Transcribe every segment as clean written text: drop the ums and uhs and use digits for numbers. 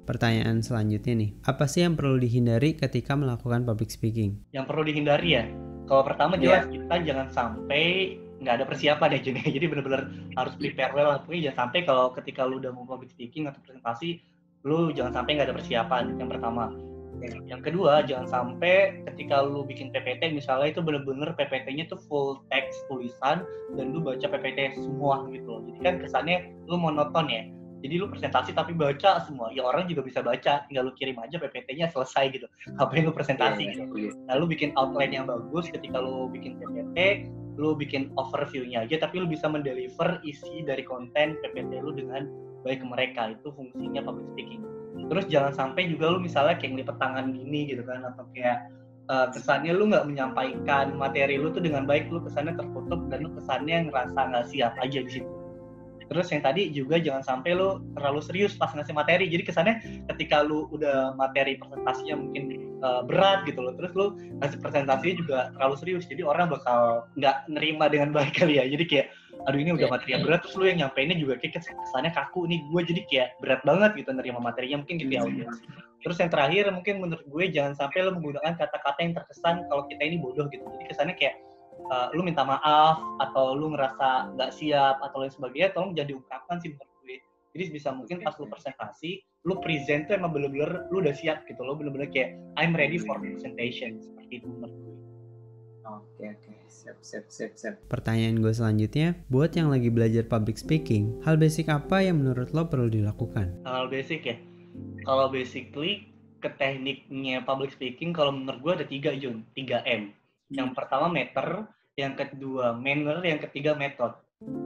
Pertanyaan selanjutnya nih, apa sih yang perlu dihindari ketika melakukan public speaking? Yang perlu dihindari ya, kalau pertama jelas kita jangan sampai nggak ada persiapan ya Jun. Jadi benar-benar harus prepare well lah. Pokoknya jangan sampai kalau ketika lu udah mau public speaking atau presentasi, lu jangan sampai nggak ada persiapan. Yang pertama. Yang kedua, jangan sampai ketika lu bikin PPT misalnya itu bener-bener PPT-nya tuh full text tulisan dan lu baca PPT semua gitu loh. Jadi kan kesannya lu monoton ya. Jadi lu presentasi tapi baca semua. Ya orang juga bisa baca, tinggal lu kirim aja PPT-nya selesai gitu. Apa yang lu presentasi gitu. Nah, lu bikin outline yang bagus ketika lu bikin PPT, lu bikin overview-nya aja tapi lu bisa mendeliver isi dari konten PPT lu dengan baik ke mereka. Itu fungsinya public speaking. Terus jangan sampai juga lu misalnya kayak ngelipet tangan gini gitu kan, atau kayak kesannya lu nggak menyampaikan materi lu tuh dengan baik, lu kesannya tertutup dan lu kesannya ngerasa nggak siap aja di situ. Terus yang tadi juga jangan sampai lu terlalu serius pas ngasih materi, jadi kesannya ketika lu udah materi presentasinya mungkin berat gitu loh, terus lu ngasih presentasinya juga terlalu serius, jadi orang bakal nggak nerima dengan baik kali ya. Jadi kayak aduh ini udah materi yang berat, terus lu yang nyampeinnya juga kayak kesannya kaku nih gue, jadi kayak berat banget gitu nerima materinya mungkin gitu ya audiens. Terus yang terakhir mungkin menurut gue jangan sampai lu menggunakan kata-kata yang terkesan kalau kita ini bodoh gitu, jadi kesannya kayak lu minta maaf atau lu ngerasa nggak siap atau lain sebagainya, tolong jangan diungkapkan sih menurut gue. Jadi bisa mungkin pas lu presentasi, lu present tuh emang bener-bener lu udah siap gitu, lo bener-bener kayak I'm ready for presentation, seperti itu menurut gue. Oke, siap. Pertanyaan gue selanjutnya, buat yang lagi belajar public speaking, hal basic apa yang menurut lo perlu dilakukan? Hal basic ya, kalau basically ke tekniknya public speaking, kalau menurut gue ada 3M. Yang pertama meter, yang kedua manner, yang ketiga method.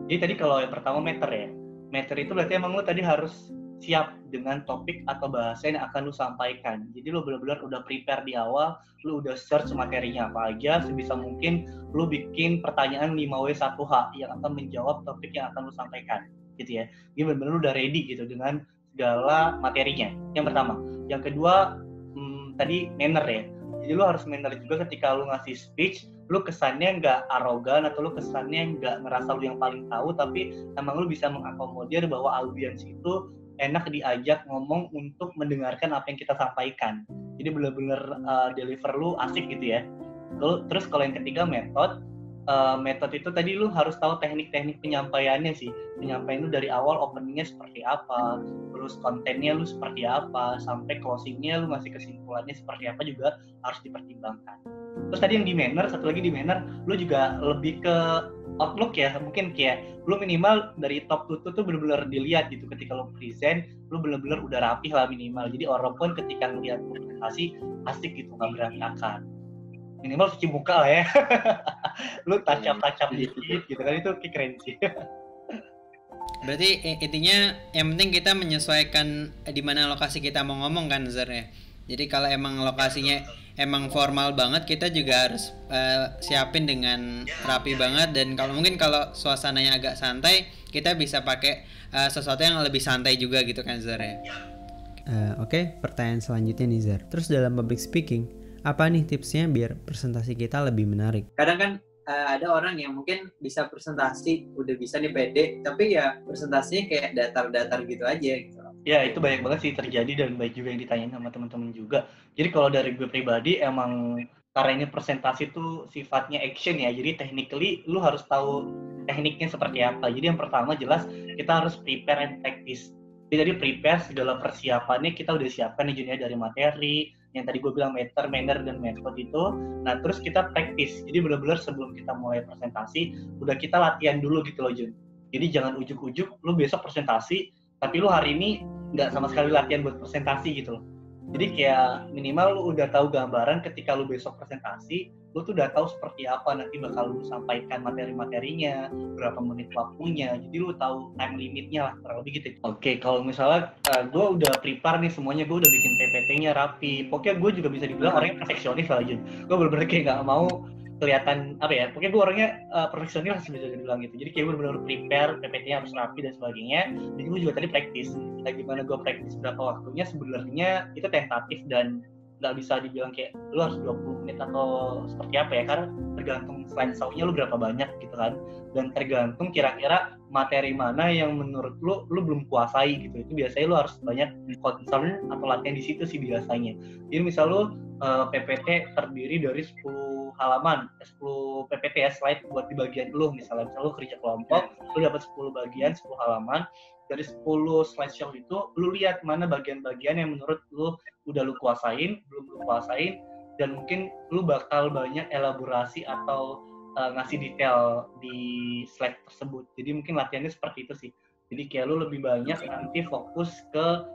Jadi tadi kalau yang pertama meter ya, meter itu berarti emang lo tadi harus siap dengan topik atau bahasa yang akan lu sampaikan. Jadi lu benar-benar udah prepare di awal, lu udah search materinya apa aja, sebisa mungkin lu bikin pertanyaan 5W1H yang akan menjawab topik yang akan lu sampaikan, gitu ya. Jadi benar-benar lu udah ready gitu dengan segala materinya. Yang pertama. Yang kedua, tadi manner ya. Jadi lu harus manner juga ketika lu ngasih speech, lu kesannya nggak arogan atau lu kesannya nggak ngerasa lu yang paling tahu, tapi emang lu bisa mengakomodir bahwa audiens itu enak diajak ngomong untuk mendengarkan apa yang kita sampaikan. Jadi benar-benar deliver lu asik gitu ya. Terus kalau yang ketiga metode itu tadi lu harus tahu teknik-teknik penyampaiannya sih. Penyampaian lu dari awal openingnya seperti apa, terus kontennya lu seperti apa, sampai closingnya lu ngasih kesimpulannya seperti apa juga harus dipertimbangkan. Terus tadi yang di manner, satu lagi di manner, lu juga lebih ke outlook ya, mungkin kayak lu minimal dari top to tuh benar-benar dilihat gitu ketika lu present, lu benar-benar udah rapih lah minimal. Jadi orang pun ketika ngeliat presentasi asik gitu, nggak berantakan. Minimal cuci muka lah ya. Lu touch up dikit gitu kan, itu keren sih. Berarti intinya yang penting kita menyesuaikan di mana lokasi kita mau ngomong kan Zer ya. Jadi kalau emang lokasinya emang formal banget, kita juga harus siapin dengan rapi banget. Dan kalau mungkin kalau suasananya agak santai, kita bisa pakai sesuatu yang lebih santai juga gitu kan Zer ya. Oke, pertanyaan selanjutnya nih Zer. Terus dalam public speaking, apa nih tipsnya biar presentasi kita lebih menarik? Kadang kan ada orang yang mungkin bisa presentasi, udah bisa nih pede, tapi ya presentasinya kayak datar-datar gitu aja gitu. Ya itu banyak banget sih terjadi dan baik juga yang ditanyain sama teman-teman juga. Jadi kalau dari gue pribadi emang karena ini presentasi tuh sifatnya action ya, jadi technically lu harus tahu tekniknya seperti apa. Jadi yang pertama jelas kita harus prepare and practice. Jadi prepare segala persiapannya kita udah siapkan nih Jun ya, dari materi yang tadi gue bilang meter, manner, dan method itu. Nah terus kita practice, jadi benar-benar sebelum kita mulai presentasi udah kita latihan dulu gitu loh Jun. Jadi jangan ujuk-ujuk lu besok presentasi tapi lu hari ini nggak sama sekali latihan buat presentasi gitu loh. Jadi kayak minimal lu udah tahu gambaran ketika lu besok presentasi, lu tuh udah tahu seperti apa nanti bakal lu sampaikan materi-materinya, berapa menit waktunya, jadi lu tahu time limitnya lah, kurang lebih gitu. Oke, kalau misalnya gue udah prepare nih semuanya, gue udah bikin PPT-nya rapi, pokoknya gue juga bisa dibilang orangnya perfeksionis lah aja. Gue bener-bener kayak nggak mau kelihatan apa ya, pokoknya gue orangnya perfeksionis lah bisa dibilang gitu. Jadi kayak gue benar-benar prepare, PPT-nya harus rapi dan sebagainya. Jadi gue juga tadi praktis. Nah gimana gue praktis berapa waktunya sebenarnya itu tentatif dan nggak bisa dibilang kayak lu harus 20 menit atau seperti apa ya, karena tergantung slide show-nya lu berapa banyak gitu kan, dan tergantung kira-kira materi mana yang menurut lu belum kuasai gitu. Itu biasanya lu harus banyak concern atau latihan di situ sih biasanya. Jadi misal lu PPT terdiri dari 10 halaman, 10 PPT ya, slide buat di bagian lu, misalnya lu kerja kelompok, lu dapat 10 bagian, 10 halaman. Dari 10 slideshow itu, lu lihat mana bagian-bagian yang menurut lu udah lu kuasain, belum lu kuasain, dan mungkin lu bakal banyak elaborasi atau ngasih detail di slide tersebut. Jadi mungkin latihannya seperti itu sih. Jadi kayak lu lebih banyak nanti fokus ke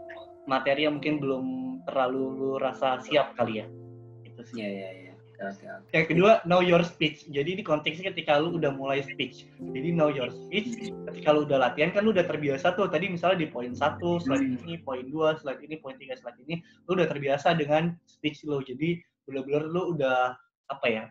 materi yang mungkin belum terlalu lu rasa siap kali ya. Itu sih. Iya. Okay. Yang kedua, know your speech. Jadi di konteksnya ketika lu udah mulai speech. Jadi know your speech, ketika lu udah latihan kan lu udah terbiasa tuh. Tadi misalnya di poin 1, slide ini, poin 2, slide ini, poin 3, slide ini, lu udah terbiasa dengan speech lu. Jadi bener-bener lu udah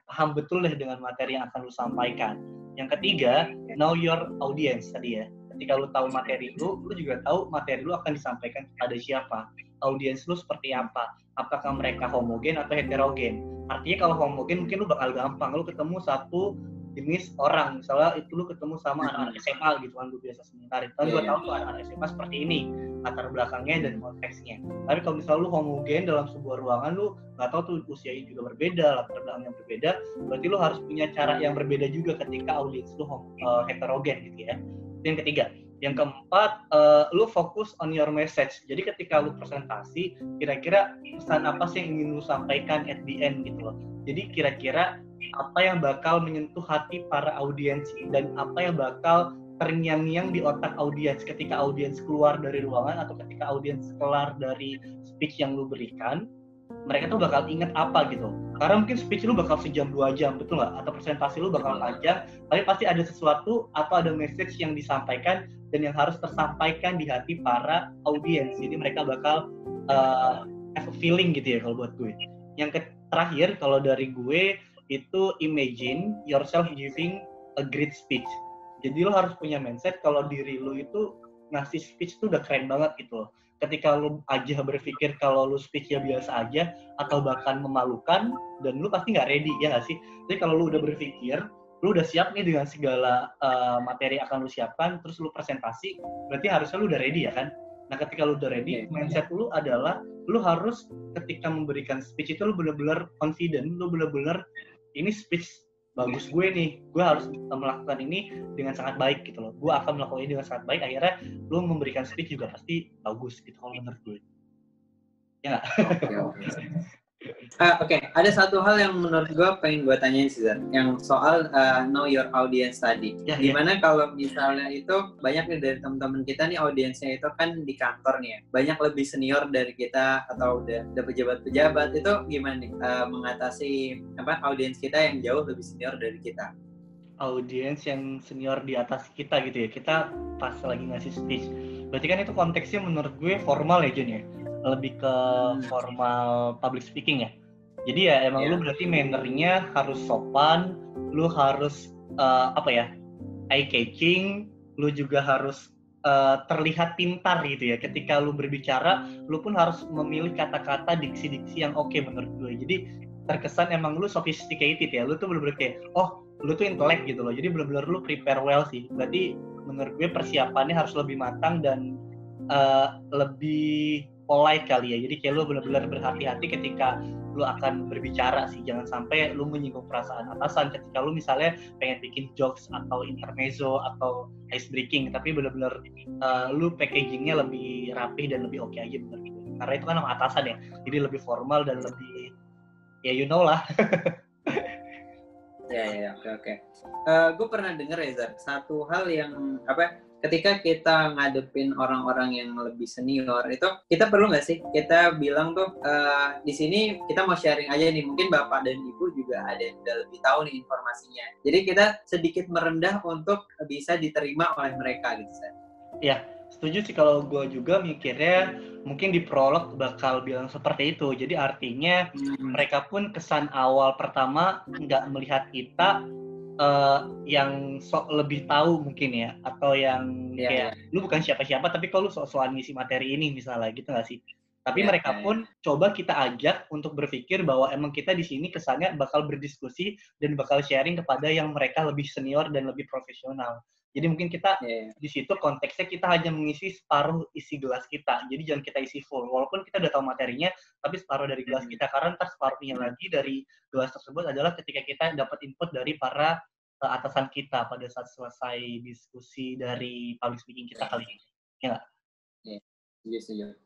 paham betul deh dengan materi yang akan lu sampaikan. Yang ketiga, know your audience tadi ya. Ketika lu tahu materi lu juga tahu materi lu akan disampaikan kepada siapa. Audience lu seperti apa? Apakah mereka homogen atau heterogen? Artinya kalau homogen mungkin lu bakal gampang, lu ketemu satu jenis orang, misalnya itu lu ketemu sama anak-anak SMA gitu kan, lu biasa seminar itu kan gue tahu tuh anak-anak SMA seperti ini latar belakangnya dan konteksnya. Tapi kalau misalnya lu homogen dalam sebuah ruangan, lu nggak tahu tuh usianya juga berbeda, latar belakangnya berbeda, berarti lu harus punya cara yang berbeda juga ketika audiens lu heterogen gitu ya. Itu yang ketiga. Yang keempat, lu fokus on your message. Jadi ketika lu presentasi, kira-kira pesan apa sih yang ingin lu sampaikan at the end gitu loh. Jadi kira-kira apa yang bakal menyentuh hati para audiens dan apa yang bakal terngiang-ngiang di otak audiens ketika audiens keluar dari ruangan atau ketika audiens kelar dari speech yang lu berikan, mereka tuh bakal inget apa gitu. Karena mungkin speech lu bakal sejam 2 jam, betul nggak? Atau presentasi lu bakal panjang, tapi pasti ada sesuatu atau ada message yang disampaikan dan yang harus tersampaikan di hati para audiens. Jadi mereka bakal have a feeling gitu ya kalau buat gue. Yang terakhir kalau dari gue itu imagine yourself giving a great speech. Jadi lo harus punya mindset kalau diri lo itu ngasih speech itu udah keren banget gitu. Ketika lu aja berpikir kalau lu speech-nya biasa aja atau bahkan memalukan, dan lu pasti nggak ready, ya nggak sih? Jadi kalau lu udah berpikir, lu udah siap nih dengan segala materi yang akan lu siapkan, terus lu presentasi, berarti harusnya lu udah ready ya kan? Nah ketika lu udah ready, mindset lu adalah, lu harus ketika memberikan speech itu lu bener-bener confident, lu bener-bener ini speech bagus gue nih, gue harus melakukan ini dengan sangat baik gitu loh. Gue akan melakukan ini dengan sangat baik, akhirnya lu memberikan speech juga pasti bagus gitu kalau menurut gue. Ya nggak? Oke. Ada satu hal yang menurut gue pengen gue tanyain sih, Zar, yang soal know your audience tadi. Dimana kalau misalnya itu banyak nih dari teman-teman kita nih audiensnya itu kan di kantor nih ya, banyak lebih senior dari kita atau udah pejabat-pejabat, itu gimana nih mengatasi audiens kita yang jauh lebih senior dari kita? Audiens yang senior di atas kita gitu ya, kita pas lagi ngasih speech, berarti kan itu konteksnya menurut gue formal ya Jon ya, lebih ke formal public speaking ya. Jadi ya emang lu berarti mannernya harus sopan, lu harus eye catching, lu juga harus terlihat pintar gitu ya. Ketika lu berbicara, lu pun harus memilih kata-kata, diksi-diksi yang oke menurut gue. Jadi terkesan emang lu sophisticated ya, lu tuh bener-bener kayak lu tuh intelek gitu loh. Jadi bener-bener lu prepare well sih. Berarti menurut gue persiapannya harus lebih matang dan lebih polite kali ya. Jadi kayak lu benar-benar berhati-hati ketika lu akan berbicara sih. Jangan sampai lu menyinggung perasaan atasan ketika lu misalnya pengen bikin jokes atau intermezzo atau ice breaking, tapi benar-benar lu packagingnya lebih rapih dan lebih oke aja bener gitu. Karena itu kan sama atasan ya. Jadi lebih formal dan lebih ya you know lah. Oke. Gue pernah denger ya Zar, satu hal yang ketika kita ngadepin orang-orang yang lebih senior itu kita perlu nggak sih kita bilang tuh di sini kita mau sharing aja nih, mungkin bapak dan ibu juga ada yang udah lebih tahu nih informasinya, jadi kita sedikit merendah untuk bisa diterima oleh mereka gitu Zar. Iya, setuju sih. Kalau gue juga mikirnya mungkin di prolog bakal bilang seperti itu. Jadi artinya mereka pun kesan awal pertama nggak melihat kita yang lebih tahu mungkin ya, atau yang kayak lu bukan siapa-siapa tapi kalau lu sok-sokan ngisi materi ini misalnya gitu nggak sih? Tapi Ya, mereka pun coba kita ajak untuk berpikir bahwa emang kita di sini kesannya bakal berdiskusi dan bakal sharing kepada yang mereka lebih senior dan lebih profesional. Jadi mungkin kita ya, di situ konteksnya kita hanya mengisi separuh isi gelas kita. Jadi jangan kita isi full. Walaupun kita udah tahu materinya, tapi separuh dari gelas kita. Karena ntar separuhnya lagi dari gelas tersebut adalah ketika kita dapat input dari para atasan kita pada saat selesai diskusi dari public speaking kita kali ini. Ya nggak? ya. Setuju, setuju.